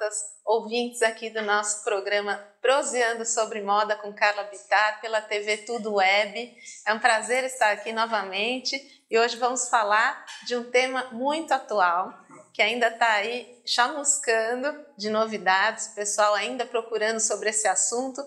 os ouvintes aqui do nosso programa Proseando sobre Moda com Carla Bittar pela TV Tudo Web. É um prazer estar aqui novamente e hoje vamos falar de um tema muito atual que ainda está aí chamuscando de novidades, o pessoal ainda procurando sobre esse assunto.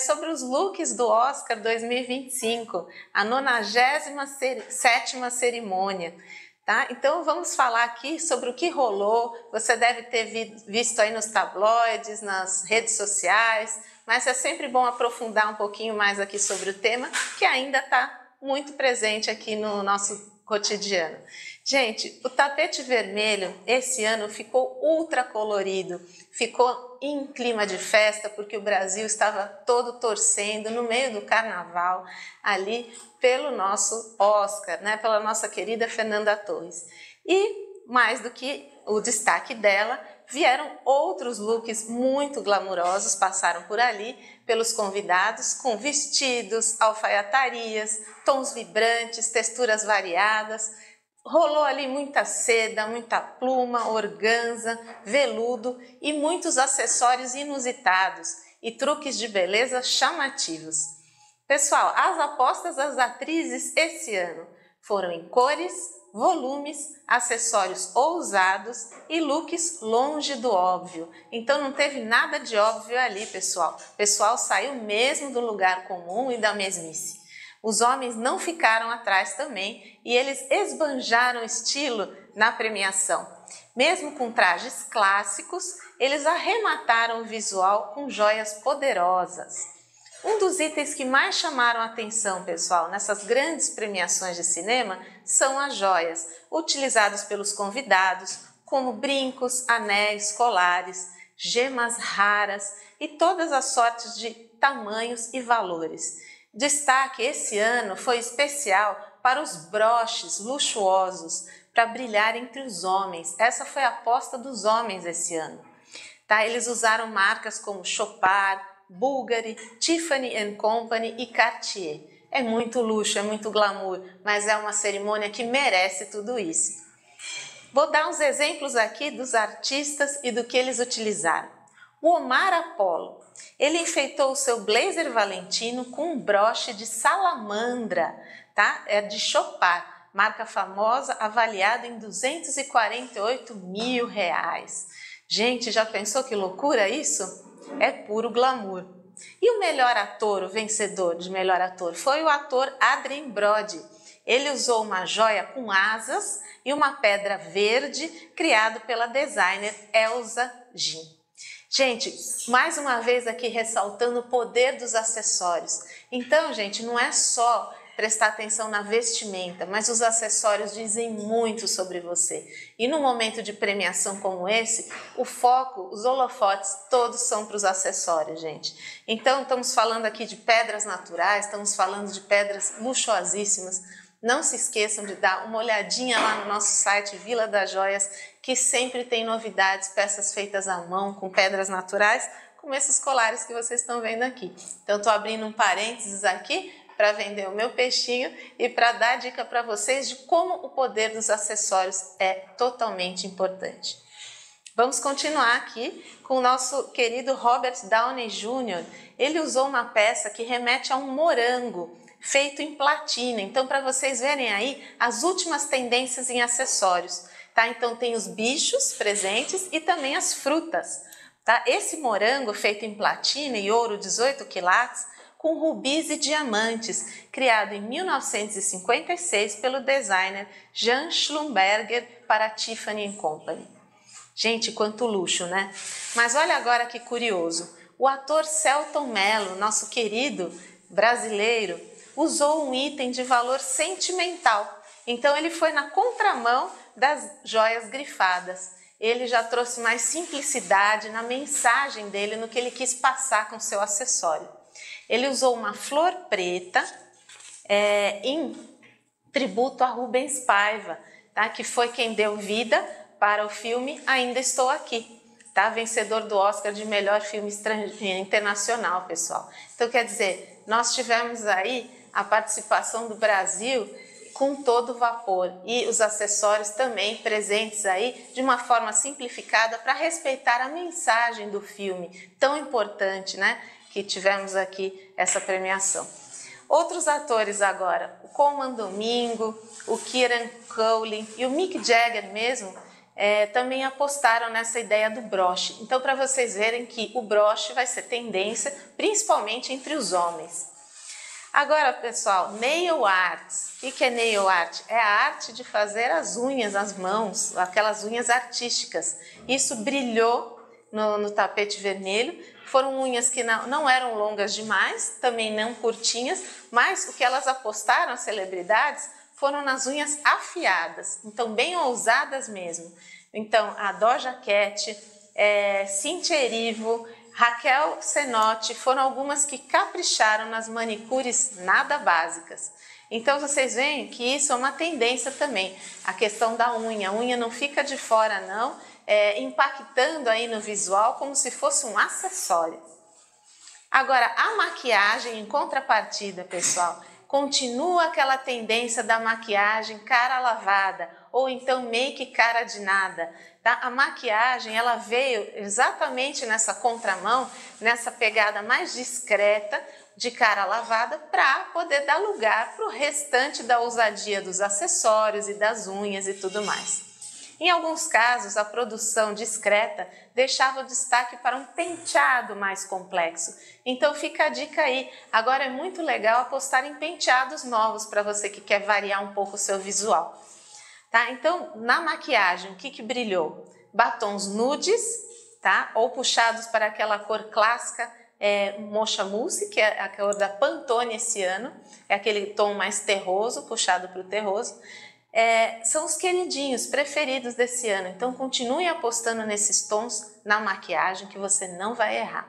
Sobre os looks do Oscar 2025, a 97ª cerimônia. Tá? Então vamos falar aqui sobre o que rolou. Você deve ter visto aí nos tabloides, nas redes sociais, mas é sempre bom aprofundar um pouquinho mais aqui sobre o tema, que ainda está muito presente aqui no nosso cotidiano. Gente, o tapete vermelho esse ano ficou ultra colorido, ficou em clima de festa, porque o Brasil estava todo torcendo no meio do carnaval ali pelo nosso Oscar, né? Pela nossa querida Fernanda Torres. E mais do que o destaque dela, vieram outros looks muito glamurosos, passaram por ali pelos convidados, com vestidos, alfaiatarias, tons vibrantes, texturas variadas. Rolou ali muita seda, muita pluma, organza, veludo e muitos acessórios inusitados e truques de beleza chamativos. Pessoal, as apostas das atrizes esse ano foram em cores, volumes, acessórios ousados e looks longe do óbvio. Então não teve nada de óbvio ali, pessoal. O pessoal saiu mesmo do lugar comum e da mesmice. Os homens não ficaram atrás também e eles esbanjaram estilo na premiação. Mesmo com trajes clássicos, eles arremataram o visual com joias poderosas. Um dos itens que mais chamaram a atenção, pessoal, nessas grandes premiações de cinema são as joias, utilizadas pelos convidados, como brincos, anéis, colares, gemas raras e todas as sortes de tamanhos e valores. Destaque esse ano foi especial para os broches luxuosos, para brilhar entre os homens. Essa foi a aposta dos homens esse ano. Tá? Eles usaram marcas como Chopard, Bulgari, Tiffany & Company e Cartier. É muito luxo, é muito glamour, mas é uma cerimônia que merece tudo isso. Vou dar uns exemplos aqui dos artistas e do que eles utilizaram. O Omar Apollo, ele enfeitou o seu blazer valentino com um broche de salamandra, tá? É de Chopard, marca famosa avaliada em R$248 mil. Gente, já pensou que loucura isso? É puro glamour. E o melhor ator, o vencedor de melhor ator, foi o ator Adrien Brody. Ele usou uma joia com asas e uma pedra verde criado pela designer Elsa Jean. Gente, mais uma vez aqui ressaltando o poder dos acessórios. Então, gente, não é só prestar atenção na vestimenta, mas os acessórios dizem muito sobre você. E num momento de premiação como esse, o foco, os holofotes, todos são para os acessórios, gente. Então, estamos falando aqui de pedras naturais, estamos falando de pedras luxuosíssimas. Não se esqueçam de dar uma olhadinha lá no nosso site Vila das Joias, que sempre tem novidades, peças feitas à mão, com pedras naturais, como esses colares que vocês estão vendo aqui. Então, estou abrindo um parênteses aqui para vender o meu peixinho e para dar dica para vocês de como o poder dos acessórios é totalmente importante. Vamos continuar aqui com o nosso querido Robert Downey Jr. Ele usou uma peça que remete a um morango, feito em platina. Então, para vocês verem aí as últimas tendências em acessórios, tá? Então, tem os bichos presentes e também as frutas, tá? Esse morango feito em platina e ouro 18 quilates, com rubis e diamantes, criado em 1956 pelo designer Jean Schlumberger para a Tiffany & Company. Gente, quanto luxo, né? Mas olha agora que curioso, o ator Selton Mello, nosso querido brasileiro, usou um item de valor sentimental. Então ele foi na contramão das joias grifadas. Ele já trouxe mais simplicidade na mensagem dele, no que ele quis passar com seu acessório. Ele usou uma flor preta em tributo a Rubens Paiva, tá? Que foi quem deu vida para o filme Ainda Estou Aqui, tá? Vencedor do Oscar de melhor filme internacional, pessoal. Então, quer dizer, nós tivemos aí a participação do Brasil com todo vapor, e os acessórios também presentes aí de uma forma simplificada para respeitar a mensagem do filme, tão importante, né, que tivemos aqui essa premiação. Outros atores agora, o Colman Domingo, o Kieran Culkin e o Mick Jagger mesmo, também apostaram nessa ideia do broche. Então, para vocês verem que o broche vai ser tendência, principalmente entre os homens. Agora, pessoal, nail art. O que é nail art? É a arte de fazer as unhas, as mãos, aquelas unhas artísticas. Isso brilhou no tapete vermelho. Foram unhas que não eram longas demais, também não curtinhas, mas o que elas apostaram, as celebridades, foram nas unhas afiadas, então bem ousadas mesmo. Então, a Doja Cat, Cynthia Erivo, Raquel Cenotti foram algumas que capricharam nas manicures nada básicas. Então vocês veem que isso é uma tendência também, a questão da unha. A unha não fica de fora não, impactando aí no visual como se fosse um acessório. Agora, a maquiagem em contrapartida, pessoal, continua aquela tendência da maquiagem cara lavada ou então make cara de nada. Tá? A maquiagem ela veio exatamente nessa contramão, nessa pegada mais discreta de cara lavada para poder dar lugar para o restante da ousadia dos acessórios e das unhas e tudo mais. Em alguns casos, a produção discreta deixava o destaque para um penteado mais complexo. Então fica a dica aí. Agora é muito legal apostar em penteados novos para você que quer variar um pouco o seu visual. Tá? Então, na maquiagem, o que brilhou? Batons nudes, tá? Ou puxados para aquela cor clássica, Mocha Mousse, que é a cor da Pantone esse ano. É aquele tom mais terroso, puxado para o terroso. São os queridinhos preferidos desse ano, então continue apostando nesses tons na maquiagem que você não vai errar.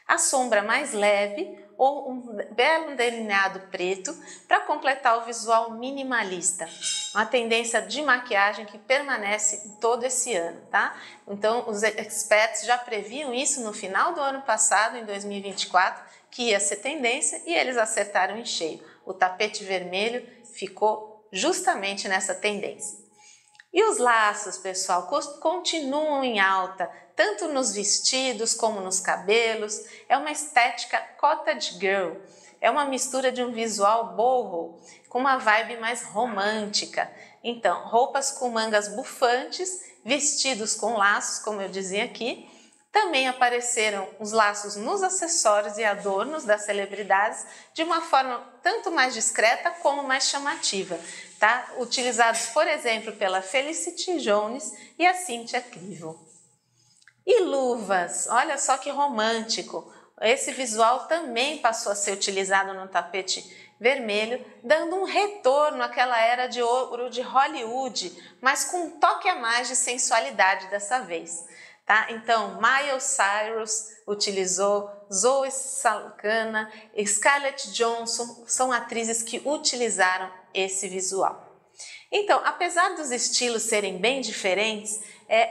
A sombra mais leve ou um belo delineado preto para completar o visual minimalista, uma tendência de maquiagem que permanece todo esse ano, tá? Então os experts já previam isso no final do ano passado, em 2024, que ia ser tendência e eles acertaram em cheio. O tapete vermelho ficou justamente nessa tendência. E os laços, pessoal, continuam em alta, tanto nos vestidos como nos cabelos. É uma estética cottage girl, é uma mistura de um visual boho com uma vibe mais romântica. Então, roupas com mangas bufantes, vestidos com laços, como eu dizia aqui. Também apareceram os laços nos acessórios e adornos das celebridades de uma forma tanto mais discreta como mais chamativa, tá? Utilizados, por exemplo, pela Felicity Jones e a Cynthia Erivo. E luvas, olha só que romântico! Esse visual também passou a ser utilizado no tapete vermelho, dando um retorno àquela era de ouro de Hollywood, mas com um toque a mais de sensualidade dessa vez. Tá? Então, Miley Cyrus utilizou, Zoe Saldana, Scarlett Johansson são atrizes que utilizaram esse visual. Então, apesar dos estilos serem bem diferentes,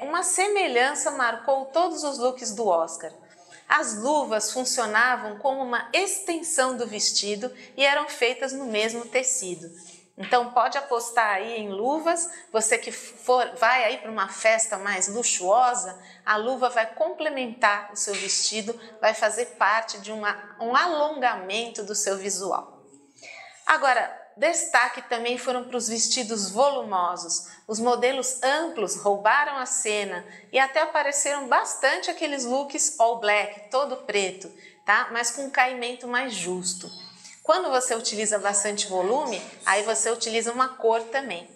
uma semelhança marcou todos os looks do Oscar. As luvas funcionavam como uma extensão do vestido e eram feitas no mesmo tecido. Então pode apostar aí em luvas, você que vai aí para uma festa mais luxuosa, a luva vai complementar o seu vestido, vai fazer parte de um alongamento do seu visual. Agora, destaque também foram para os vestidos volumosos. Os modelos amplos roubaram a cena e até apareceram bastante aqueles looks all black, todo preto, tá? Mas com um caimento mais justo. Quando você utiliza bastante volume, aí você utiliza uma cor também,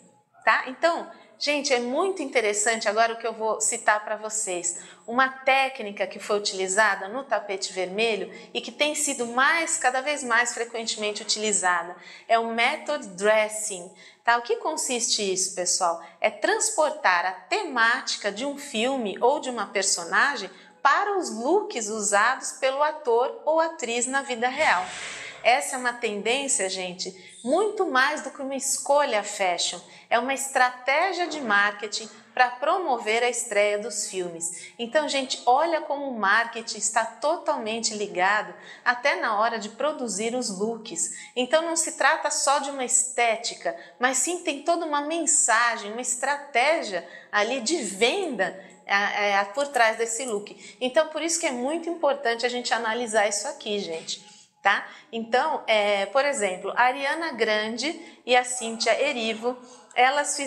tá? Então, gente, é muito interessante agora o que eu vou citar para vocês. Uma técnica que foi utilizada no tapete vermelho e que tem sido cada vez mais frequentemente utilizada é o method dressing. Tá? O que consiste isso, pessoal? É transportar a temática de um filme ou de uma personagem para os looks usados pelo ator ou atriz na vida real. Essa é uma tendência, gente, muito mais do que uma escolha fashion. É uma estratégia de marketing para promover a estreia dos filmes. Então, gente, olha como o marketing está totalmente ligado até na hora de produzir os looks. Então, não se trata só de uma estética, mas sim tem toda uma mensagem, uma estratégia ali de venda por trás desse look. Então, por isso que é muito importante a gente analisar isso aqui, gente. Tá? Então, por exemplo, a Ariana Grande e a Cynthia Erivo, elas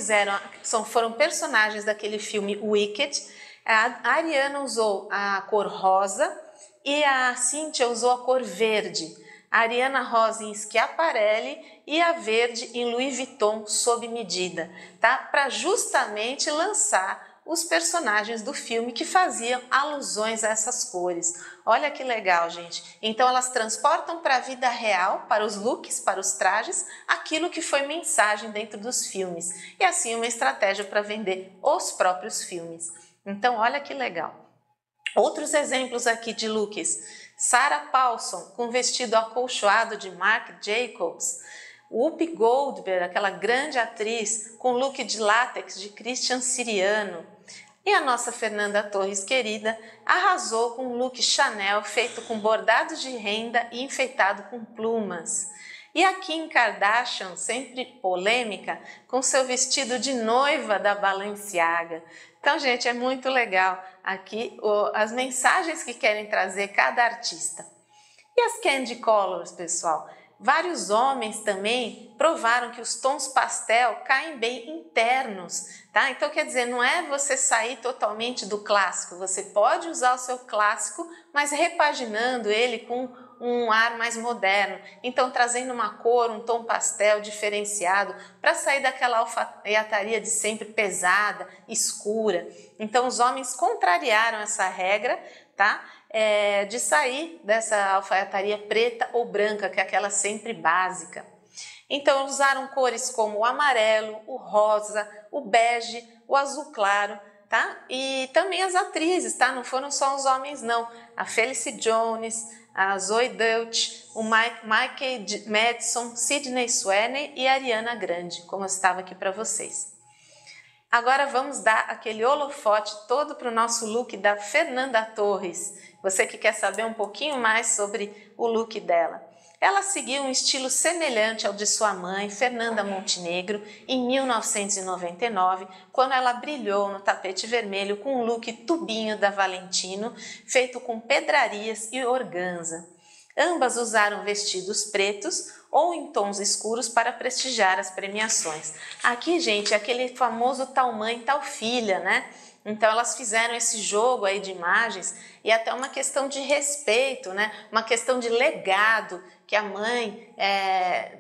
foram personagens daquele filme Wicked. A Ariana usou a cor rosa e a Cynthia usou a cor verde. A Ariana rosa em Schiaparelli e a verde em Louis Vuitton sob medida, tá? Para justamente lançar os personagens do filme que faziam alusões a essas cores. Olha que legal, gente. Então elas transportam para a vida real, para os looks, para os trajes, aquilo que foi mensagem dentro dos filmes. E assim uma estratégia para vender os próprios filmes. Então olha que legal. Outros exemplos aqui de looks. Sarah Paulson com vestido acolchoado de Marc Jacobs. Whoopi Goldberg, aquela grande atriz, com look de látex de Christian Siriano. E a nossa Fernanda Torres querida arrasou com um look Chanel feito com bordados de renda e enfeitado com plumas. E a Kim Kardashian, sempre polêmica, com seu vestido de noiva da Balenciaga. Então, gente, é muito legal aqui as mensagens que querem trazer cada artista. E as candy colors, pessoal? Vários homens também provaram que os tons pastel caem bem em ternos, tá? Então, quer dizer, não é você sair totalmente do clássico, você pode usar o seu clássico, mas repaginando ele com um ar mais moderno. Então, trazendo uma cor, um tom pastel diferenciado, para sair daquela alfaiataria de sempre pesada, escura. Então, os homens contrariaram essa regra, tá? De sair dessa alfaiataria preta ou branca, que é aquela sempre básica. Então usaram cores como o amarelo, o rosa, o bege, o azul claro, tá? E também as atrizes, tá? Não foram só os homens não. A Felicity Jones, a Zoe Deutch, o Michael Madison, Sydney Sweeney e a Ariana Grande, como eu estava aqui para vocês. Agora vamos dar aquele holofote todo para o nosso look da Fernanda Torres. Você que quer saber um pouquinho mais sobre o look dela. Ela seguiu um estilo semelhante ao de sua mãe, Fernanda Montenegro, em 1999, quando ela brilhou no tapete vermelho com um look tubinho da Valentino, feito com pedrarias e organza. Ambas usaram vestidos pretos ou em tons escuros para prestigiar as premiações. Aqui, gente, é aquele famoso tal mãe, tal filha, né? Então elas fizeram esse jogo aí de imagens e até uma questão de respeito, né? Uma questão de legado que a mãe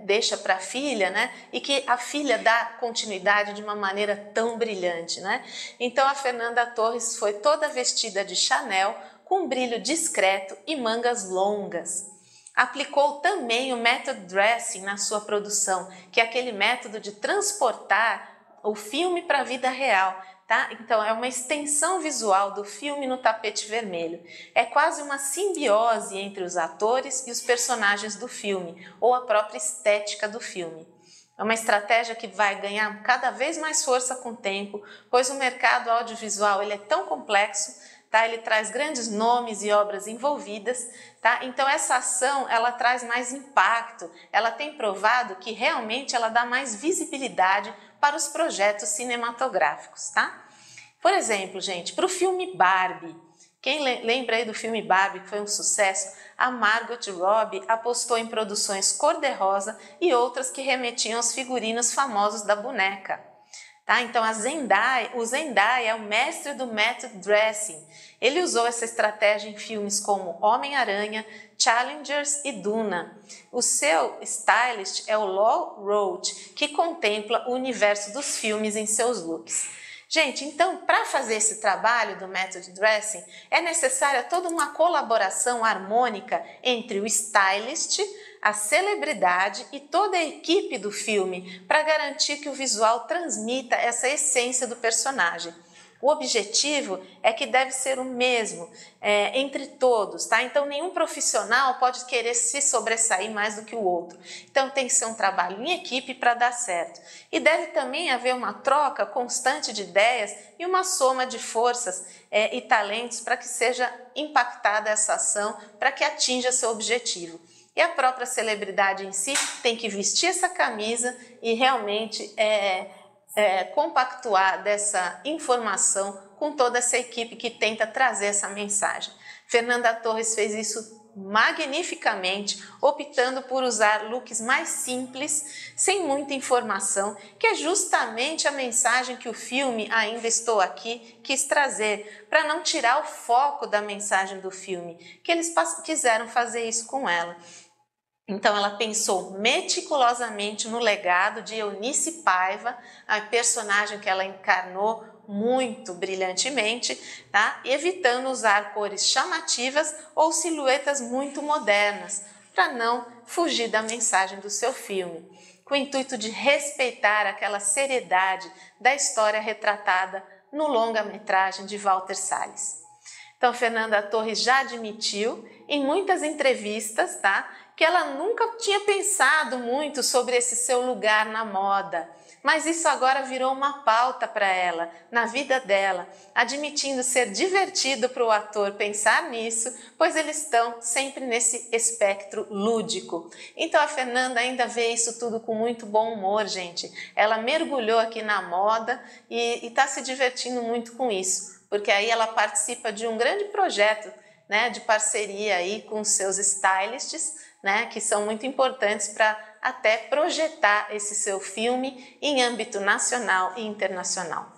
deixa para a filha, né? E que a filha dá continuidade de uma maneira tão brilhante, né? Então a Fernanda Torres foi toda vestida de Chanel, com brilho discreto e mangas longas. Aplicou também o method dressing na sua produção, que é aquele método de transportar o filme para a vida real. Tá? Então é uma extensão visual do filme no tapete vermelho. É quase uma simbiose entre os atores e os personagens do filme, ou a própria estética do filme. É uma estratégia que vai ganhar cada vez mais força com o tempo, pois o mercado audiovisual ele é tão complexo, tá? Ele traz grandes nomes e obras envolvidas, tá? Então essa ação ela traz mais impacto, ela tem provado que realmente ela dá mais visibilidade para os projetos cinematográficos, tá? Por exemplo, gente, para o filme Barbie, quem lembra aí do filme Barbie, que foi um sucesso, a Margot Robbie apostou em produções cor-de-rosa e outras que remetiam aos figurinos famosos da boneca. Tá? Então o Zendaya é o mestre do method dressing. Ele usou essa estratégia em filmes como Homem-Aranha, Challengers e Duna. O seu stylist é o Law Roach, que contempla o universo dos filmes em seus looks. Gente, então, para fazer esse trabalho do method dressing, é necessária toda uma colaboração harmônica entre o stylist, a celebridade e toda a equipe do filme para garantir que o visual transmita essa essência do personagem. O objetivo é que deve ser o mesmo entre todos, tá? Então nenhum profissional pode querer se sobressair mais do que o outro. Então tem que ser um trabalho em equipe para dar certo. E deve também haver uma troca constante de ideias e uma soma de forças e talentos para que seja impactada essa ação, para que atinja seu objetivo. E a própria celebridade em si tem que vestir essa camisa e realmente compactuar dessa informação com toda essa equipe que tenta trazer essa mensagem. Fernanda Torres fez isso magnificamente, optando por usar looks mais simples, sem muita informação, que é justamente a mensagem que o filme Ainda Estou Aqui quis trazer, para não tirar o foco da mensagem do filme, que eles quiseram fazer isso com ela. Então ela pensou meticulosamente no legado de Eunice Paiva, a personagem que ela encarnou muito brilhantemente, tá? Evitando usar cores chamativas ou silhuetas muito modernas, para não fugir da mensagem do seu filme, com o intuito de respeitar aquela seriedade da história retratada no longa-metragem de Walter Salles. Então Fernanda Torres já admitiu em muitas entrevistas, tá, que ela nunca tinha pensado muito sobre esse seu lugar na moda, mas isso agora virou uma pauta para ela, na vida dela, admitindo ser divertido para o ator pensar nisso, pois eles estão sempre nesse espectro lúdico. Então a Fernanda ainda vê isso tudo com muito bom humor, gente. Ela mergulhou aqui na moda e está se divertindo muito com isso, porque aí ela participa de um grande projeto, né, de parceria aí com os seus stylists, né, que são muito importantes para até projetar esse seu filme em âmbito nacional e internacional.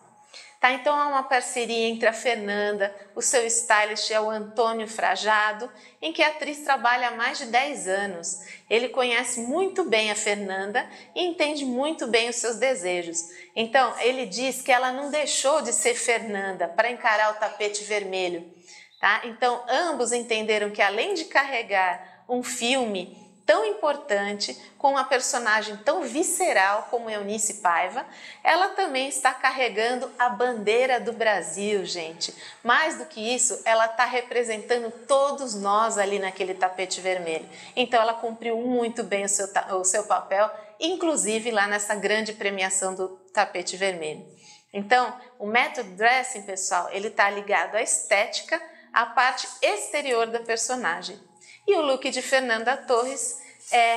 Tá, então há uma parceria entre a Fernanda, o seu stylist é o Antônio Frajado, em que a atriz trabalha há mais de 10 anos. Ele conhece muito bem a Fernanda e entende muito bem os seus desejos. Então ele diz que ela não deixou de ser Fernanda para encarar o tapete vermelho. Tá? Então ambos entenderam que além de carregar um filme tão importante, com uma personagem tão visceral como Eunice Paiva, ela também está carregando a bandeira do Brasil, gente. Mais do que isso, ela está representando todos nós ali naquele tapete vermelho. Então ela cumpriu muito bem o seu papel, inclusive lá nessa grande premiação do tapete vermelho. Então, o método dressing, pessoal, ele está ligado à estética, à parte exterior da personagem. E o look de Fernanda Torres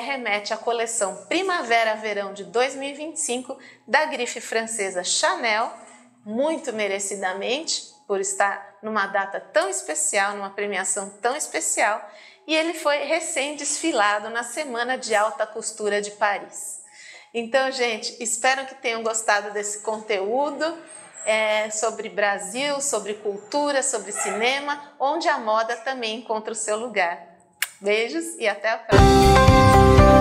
remete à coleção Primavera-Verão de 2025 da grife francesa Chanel, muito merecidamente, por estar numa data tão especial, numa premiação tão especial, e ele foi recém-desfilado na Semana de Alta Costura de Paris. Então, gente, espero que tenham gostado desse conteúdo sobre Brasil, sobre cultura, sobre cinema, onde a moda também encontra o seu lugar. Beijos e até a próxima!